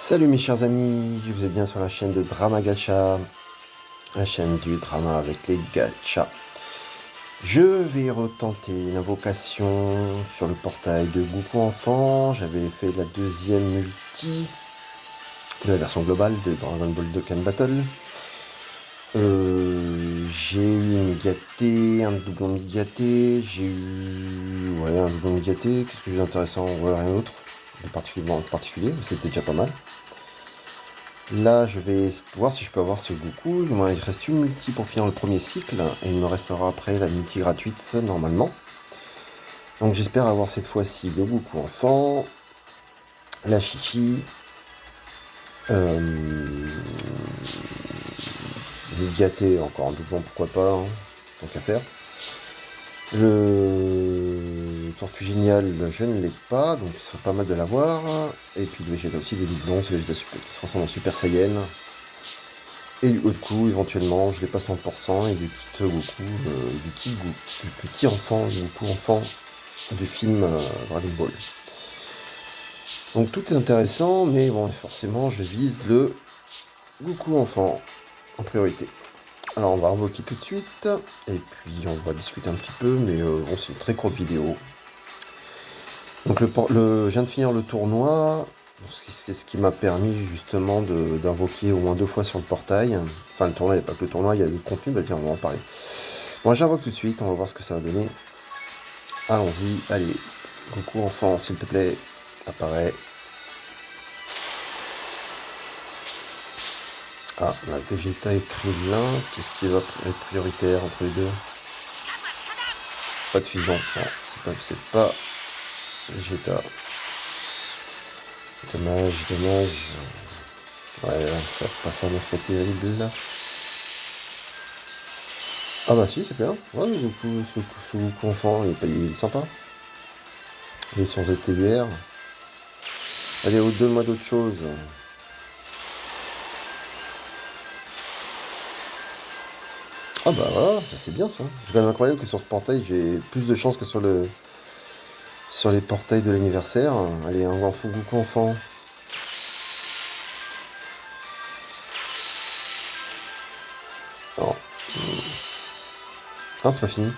Salut mes chers amis, vous êtes bien sur la chaîne de Drama Gacha, la chaîne du drama avec les gachas. Je vais retenter une invocation sur le portail de Goku Enfant. J'avais fait la deuxième multi de la version globale de Dragon Ball Dokkan Battle. J'ai eu une médiaté, un doublon médiaté, j'ai eu un doublon médiaté. Qu'est-ce que j'ai d'intéressant? Ouais, rien d'autre de particulier, mais c'était déjà pas mal. Là, je vais voir si je peux avoir ce Goku. Il me reste une multi pour finir le premier cycle. Et il me restera après la multi gratuite, normalement. Donc j'espère avoir cette fois-ci le Goku enfant, la Chichi, le Gâté, encore un doublon, pourquoi pas, hein, tant qu'à faire. Le Tortue Génial, je ne l'ai pas, donc il serait pas mal de l'avoir. Et puis le Vegeta aussi, des doublons, c'est le Vegeta Super, qui se transforme en Super Saiyan. Et du haut de coup, éventuellement, je l'ai pas 100%, et du petit Goku, du petit enfant, Goku enfant du film Dragon Ball. Donc tout est intéressant, mais bon, forcément, je vise le Goku enfant en priorité. Alors on va invoquer tout de suite, et puis on va discuter un petit peu, mais bon, c'est une très courte vidéo. Donc je viens de finir le tournoi, c'est ce qui m'a permis justement d'invoquer au moins 2 fois sur le portail. Enfin le tournoi, il n'y a pas que le tournoi, il y a du contenu, bah tiens, on va en parler. Bon, j'invoque tout de suite, on va voir ce que ça va donner. Allons-y, allez, Goku enfant, s'il te plaît, apparaît. Ah, la Vegeta et Krillin, qu'est-ce qui va être prioritaire entre les deux? Pas de fusion, non, c'est pas Vegeta. Dommage, dommage. Ouais, ça va pas s'annonce pas terrible là. Ah bah si, c'est bien. Ouais, Goku, ce Goku enfant, il est sympa. Il est sur ZTUR. Allez, donne-moi d'autres choses. Ah bah voilà, c'est bien ça. C'est quand même incroyable que sur ce portail, j'ai plus de chance que sur les portails de l'anniversaire. Allez, un enfant Goku enfant. Non. Ah, c'est pas fini.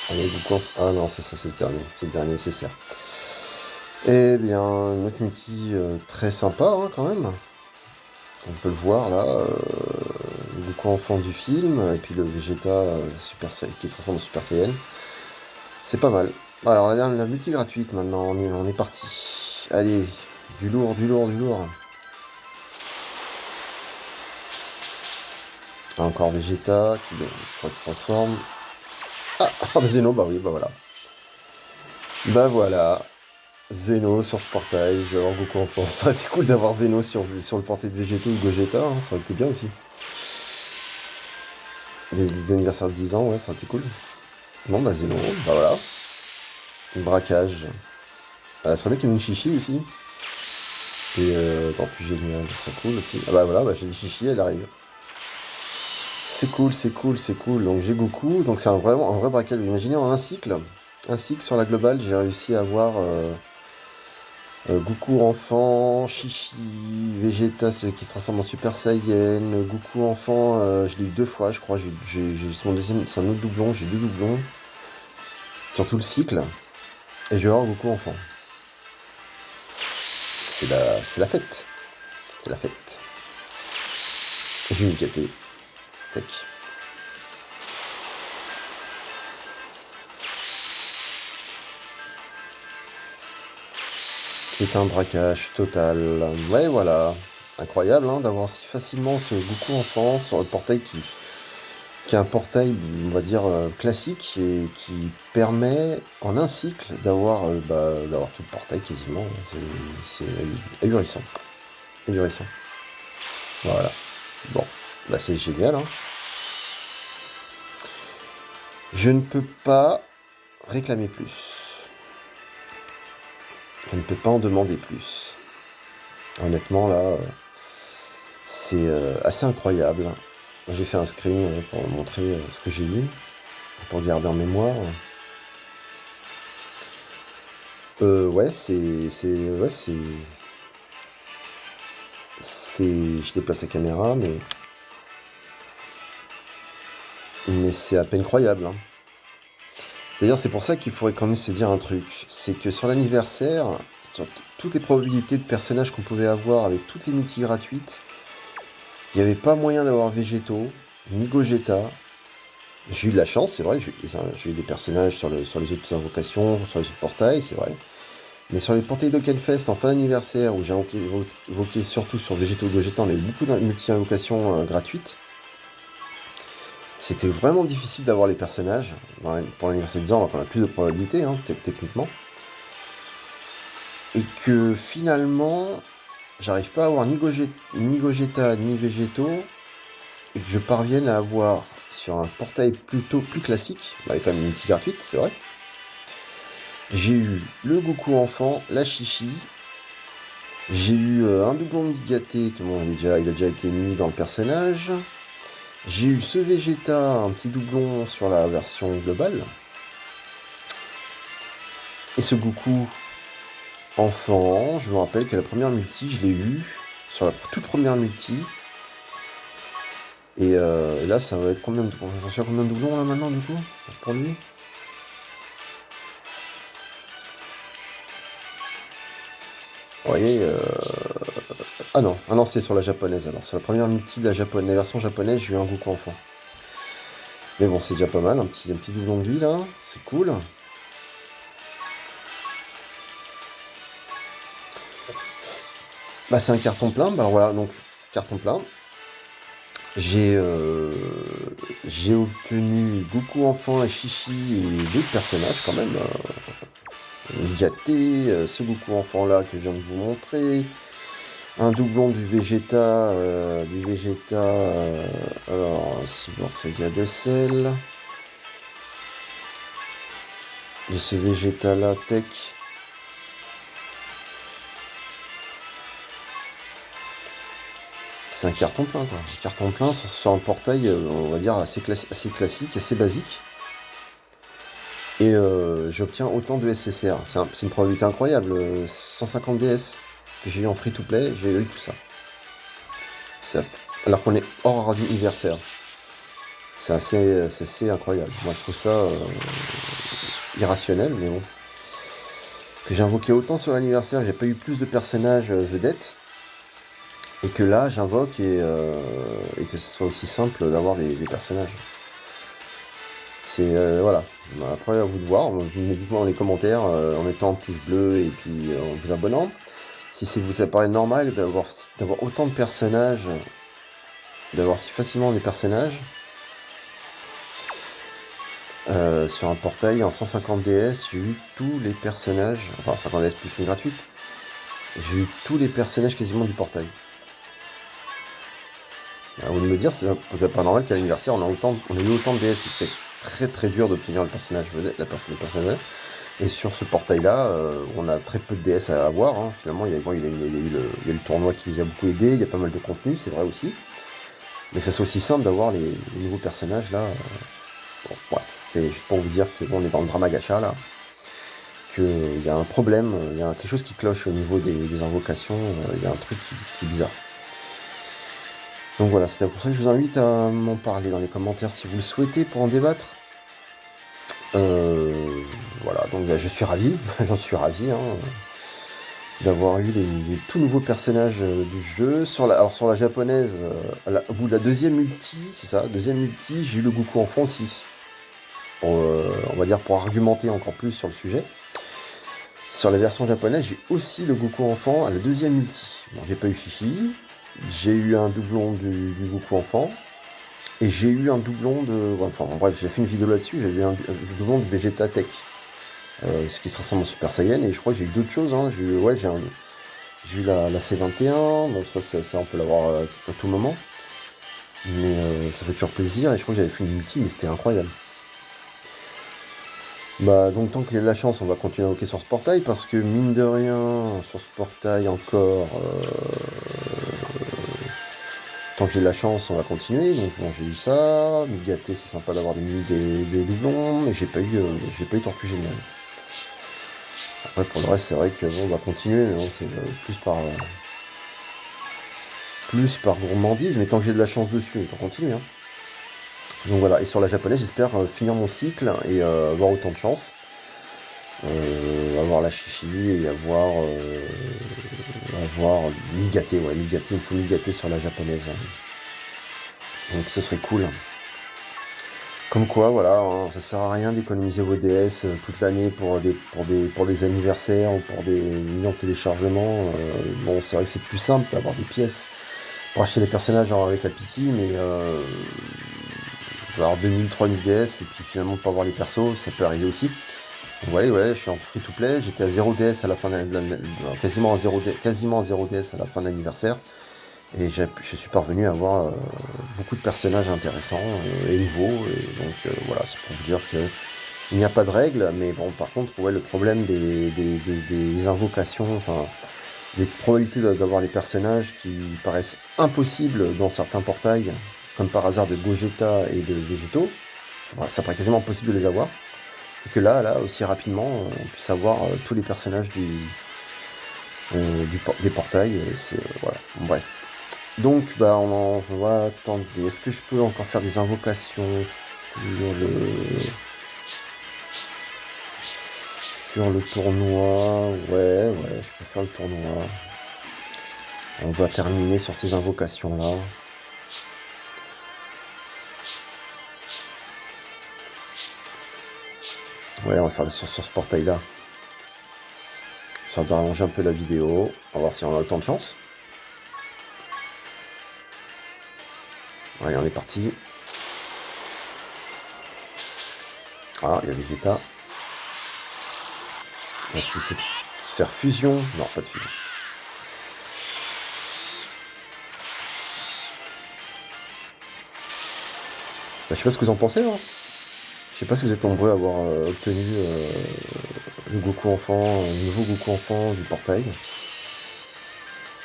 Allez, Goku enfant. Ah non, c'est ça, c'est le dernier. C'est le dernier nécessaire. Eh bien, une autre multi très sympa hein, quand même. On peut le voir là. Le Goku enfant du film. Et puis le Vegeta qui se transforme en Super Saiyan. C'est pas mal. Alors la multi gratuite maintenant, on est parti. Allez, du lourd, du lourd, du lourd. Encore Vegeta qui se transforme. Ah, bah Zeno, bah oui, bah voilà. Bah voilà. Zeno sur ce portail, je vais avoir Goku enfant. Ça aurait été cool d'avoir Zeno sur le portail de Vegeta ou Gogeta, hein, ça aurait été bien aussi. L'anniversaire de 10 ans, ouais, ça aurait été cool. Bon, bah Zeno, bah voilà. Braquage. Ça serait bien qu'il y ait une Chichi aussi. Et Tortue Génial, ça serait cool aussi. Ah bah voilà, bah j'ai une Chichi, elle arrive. C'est cool, c'est cool, c'est cool. Donc j'ai Goku, donc c'est vraiment un vrai braquage. Imaginez en un cycle sur la globale, j'ai réussi à avoir Goku enfant, Chichi, Vegeta qui se transforme en Super Saiyan, Goku enfant, je l'ai eu 2 fois, je crois. C'est mon deuxième, c'est un autre doublon, j'ai 2 doublons sur tout le cycle. Et je vais avoir Goku enfant. C'est la fête. C'est la fête. J'ai une KT. Tac. C'est un braquage total. Ouais, voilà. Incroyable hein, d'avoir si facilement ce Goku enfant sur le portail qui est un portail, on va dire, classique et qui permet en un cycle d'avoir tout le portail quasiment. C'est ahurissant. Ahurissant. Voilà. Bon, bah c'est génial. Hein. Je ne peux pas réclamer plus. Je ne peux pas en demander plus. Honnêtement, là, c'est assez incroyable. J'ai fait un screen pour montrer ce que j'ai eu, pour garder en mémoire. Ouais, ouais, je déplace la caméra, mais c'est à peine croyable, hein. D'ailleurs, c'est pour ça qu'il faudrait quand même se dire un truc. C'est que sur l'anniversaire, sur toutes les probabilités de personnages qu'on pouvait avoir avec toutes les multis gratuites, il n'y avait pas moyen d'avoir Végéto, ni Gogeta. J'ai eu de la chance, c'est vrai, j'ai eu des personnages sur les autres invocations, sur les autres portails, c'est vrai. Mais sur les portails d'Okenfest en fin d'anniversaire, où j'ai évoqué surtout sur Végéto et Gogeta, on a eu beaucoup de multi-invocations gratuites. C'était vraiment difficile d'avoir les personnages pour l'anniversaire de Zan, alors qu'on a plus de probabilités, hein, techniquement. Et que finalement, j'arrive pas à avoir ni Gogeta ni Végéto, et que je parvienne à avoir sur un portail plutôt plus classique, avec quand même une multi gratuite, c'est vrai. J'ai eu le Goku enfant, la Chichi, j'ai eu un doublon de Migaté, que bon, il a déjà été mis dans le personnage. J'ai eu ce Vegeta, un petit doublon sur la version globale. Et ce Goku enfant, je me rappelle que la première multi, je l'ai eu sur la toute première multi. Et là, ça va être combien de... J'en suis à combien de doublons là maintenant du coup pour lui? Vous voyez, ah non, c'est sur la japonaise alors. Sur la première multi de la version japonaise, j'ai eu un Goku enfant. Mais bon, c'est déjà pas mal, un petit doublon de lui là, c'est cool. Bah c'est un carton plein, bah alors voilà, donc carton plein. J'ai obtenu Goku enfant et Chichi et d'autres personnages quand même. Gâté, ce Goku enfant là que je viens de vous montrer. Un doublon du Vegeta, alors Cyborg Saga de sel. De ce Vegeta là, Tech. C'est un carton plein quoi. Un carton plein sur un portail, on va dire assez classique, assez basique. Et j'obtiens autant de SSR. C'est une probabilité incroyable. 150 DS que j'ai eu en free-to-play, j'ai eu tout ça. Alors qu'on est hors anniversaire. C'est assez incroyable. Moi, je trouve ça irrationnel, mais bon. Que j'ai invoqué autant sur l'anniversaire, j'ai pas eu plus de personnages vedettes. Et que là, j'invoque et que ce soit aussi simple d'avoir des personnages. C'est voilà. Après, à vous de voir. Dites-moi dans les commentaires en mettant un pouce bleu et puis en vous abonnant. Si vous apparaît normal d'avoir autant de personnages, d'avoir si facilement des personnages sur un portail en 150 DS, j'ai eu tous les personnages, enfin 50 DS plus une gratuite, j'ai eu tous les personnages quasiment du portail. À vous de me dire, c'est pas normal qu'à l'anniversaire on a eu autant de DS, c'est très très dur d'obtenir le personnage vedette, le personnage vedette. Et sur ce portail-là, on a très peu de DS à avoir. Hein. Finalement, il y a eu le tournoi qui les a beaucoup aidés, il y a pas mal de contenu, c'est vrai aussi. Mais que ça soit aussi simple d'avoir les nouveaux personnages là. Bon, ouais. C'est juste pour vous dire que bon, on est dans le drama gacha là. Qu'il y a un problème, il y a quelque chose qui cloche au niveau des invocations, il y a un truc qui est bizarre. Donc voilà, c'est pour ça que je vous invite à m'en parler dans les commentaires si vous le souhaitez pour en débattre. Voilà, donc je suis ravi, j'en suis ravi hein, d'avoir eu les tout nouveaux personnages du jeu. Alors sur la japonaise, au bout de la deuxième multi, c'est ça, deuxième multi, j'ai eu le Goku enfant aussi. On va dire pour argumenter encore plus sur le sujet. Sur la version japonaise, j'ai aussi le Goku enfant à la deuxième multi. Bon, j'ai pas eu Fifi, j'ai eu un doublon du Goku enfant, et j'ai eu un doublon de... Enfin bref, j'ai fait une vidéo là-dessus, j'ai eu un doublon du Vegeta Tech. Ce qui se ressemble en Super Saiyan, et je crois que j'ai eu d'autres choses, hein. J'ai eu la C21, donc ça on peut l'avoir à tout moment. Mais ça fait toujours plaisir, et je crois que j'avais fait une multi, mais c'était incroyable. Bah donc tant qu'il y a de la chance, on va continuer à hockey sur ce portail, parce que mine de rien, sur ce portail encore, tant que j'ai de la chance, on va continuer. Donc bon, j'ai eu ça, Migaté, c'est sympa d'avoir des doublons, mais j'ai pas eu Tortue Géniale. Après, pour le reste, c'est vrai que bon, on va continuer, mais bon, c'est plus par gourmandise, mais tant que j'ai de la chance dessus, on continue. Hein. Donc voilà, et sur la japonaise, j'espère finir mon cycle et avoir autant de chance. Avoir la chichi et avoir migaté, ouais, migaté, il me faut migater sur la japonaise. Donc ce serait cool. Comme quoi, voilà, hein, ça sert à rien d'économiser vos DS toute l'année pour des anniversaires ou pour des millions de téléchargements. Bon, c'est vrai que c'est plus simple d'avoir des pièces pour acheter des personnages genre avec la Piki, mais avoir 2000, 3000 DS et puis finalement pas avoir les persos, ça peut arriver aussi. Donc voilà, ouais, je suis en free-to-play, j'étais à 0 DS à la fin quasiment à 0 DS à la fin de l'anniversaire. Et je suis parvenu à avoir beaucoup de personnages intéressants et nouveaux. Et donc voilà, c'est pour vous dire que il n'y a pas de règle. Mais bon, par contre, ouais, le problème des invocations, enfin, des probabilités d'avoir des personnages qui paraissent impossibles dans certains portails, comme par hasard de Gogeta et de Végétaux, ça paraît quasiment impossible de les avoir. Et que là, aussi rapidement, on puisse avoir tous les personnages des portails. Voilà, bon, bref. Donc, bah, on va attendre. Est-ce que je peux encore faire des invocations sur le tournoi? Ouais, je peux faire le tournoi. On va terminer sur ces invocations-là. Ouais, on va faire sur ce portail-là. Ça va allonger un peu la vidéo. On va voir si on a autant de chance. Allez, on est parti. Ah, il y a Vegeta. On va essayer de faire fusion. Non, pas de fusion. Bah, je sais pas ce que vous en pensez, hein. Je sais pas si vous êtes nombreux à avoir obtenu le Goku enfant, le nouveau Goku enfant du portail.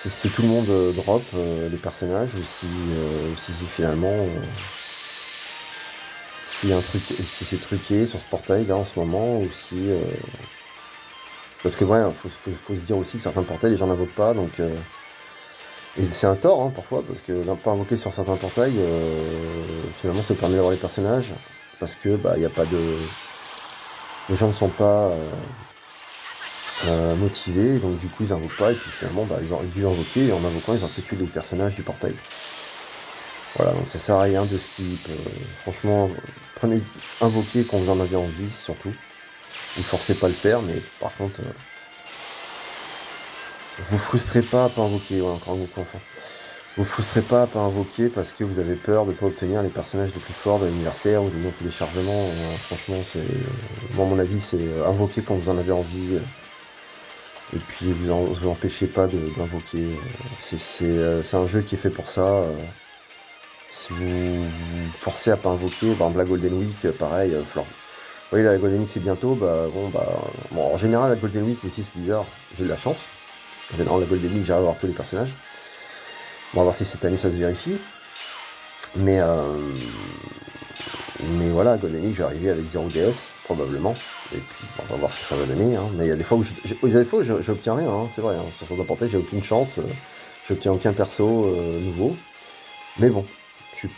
Si tout le monde drop les personnages ou si finalement si c'est truqué sur ce portail là en ce moment ou si parce que ouais, faut se dire aussi que certains portails les gens n'invoquent pas donc et c'est un tort hein, parfois parce que ne pas invoquer sur certains portails finalement ça permet d'avoir les personnages parce que bah il y a pas de les gens ne sont pas motivés, donc du coup ils invoquent pas, et puis finalement bah, ils auraient dû invoquer, et en invoquant ils ont peut-être eu les personnages du portail. Voilà, donc ça sert à rien de skip. Franchement, prenez, invoquez quand vous en avez envie, surtout. Vous forcez pas à le faire, mais par contre, vous frustrez pas à pas invoquer, voilà, encore un Goku enfant. Vous frustrez pas à pas invoquer parce que vous avez peur de pas obtenir les personnages les plus forts de l'anniversaire ou du non-téléchargement. Franchement, moi, à mon avis, c'est invoquer quand vous en avez envie. Et puis vous empêchez pas d'invoquer. C'est un jeu qui est fait pour ça. Si vous forcez à pas invoquer, par exemple la Golden Week, pareil, Flore. Vous voyez la Golden Week c'est bientôt, bon en général la Golden Week aussi c'est bizarre, j'ai de la chance. En général la Golden Week j'arrive à avoir tous les personnages. Bon on va voir si cette année ça se vérifie. Mais voilà, Golden Week je vais arriver avec 0 DS, probablement. Et puis bon, on va voir ce que ça va donner. Hein. Mais il y a des fois où j'obtiens rien, hein, c'est vrai. Hein. Sur certains portails j'ai aucune chance, j'obtiens aucun perso nouveau. Mais bon, si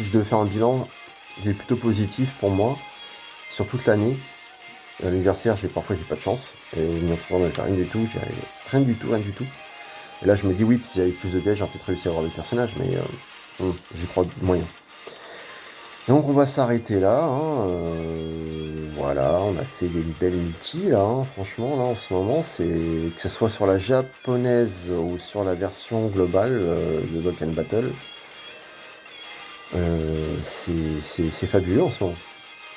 je devais faire un bilan, il est plutôt positif pour moi sur toute l'année. À l'anniversaire, parfois j'ai pas de chance. Et rien du tout, rien du tout, rien du tout. Et là je me dis oui, si j'avais plus de gage, j'aurais peut-être réussi à avoir des personnages, mais j'y crois moyen. Donc on va s'arrêter là. Hein, voilà, on a fait des belles multis là. Hein, franchement, là en ce moment, que ce soit sur la japonaise ou sur la version globale de Dokkan Battle, c'est fabuleux en ce moment.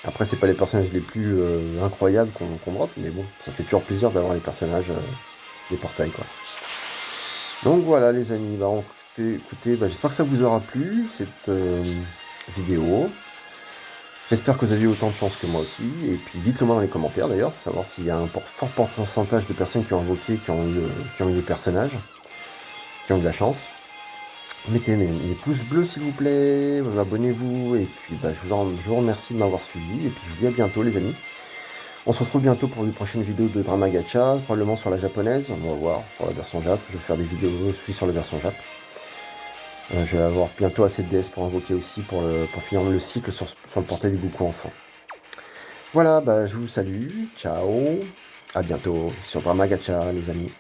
Après, c'est pas les personnages les plus incroyables qu'on drop, mais bon, ça fait toujours plaisir d'avoir les personnages des portails, quoi. Donc voilà, les amis, écoutez, j'espère que ça vous aura plu, cette vidéo. J'espère que vous avez eu autant de chance que moi aussi, et puis dites-le moi dans les commentaires d'ailleurs, savoir s'il y a un fort pourcentage de personnes qui ont invoqué, qui ont eu des personnages, qui ont eu de la chance. Mettez mes pouces bleus s'il vous plaît, abonnez-vous, et puis je vous remercie de m'avoir suivi, et puis je vous dis à bientôt les amis, On se retrouve bientôt pour une prochaine vidéo de Drama Gacha, probablement sur la japonaise. On va voir sur la version Jap. Je vais faire des vidéos aussi sur la version Jap. Je vais avoir bientôt assez de DS pour invoquer aussi pour finir le cycle sur le portail du Goku enfant. Voilà, bah, je vous salue. Ciao. À bientôt sur Drama Gacha, les amis.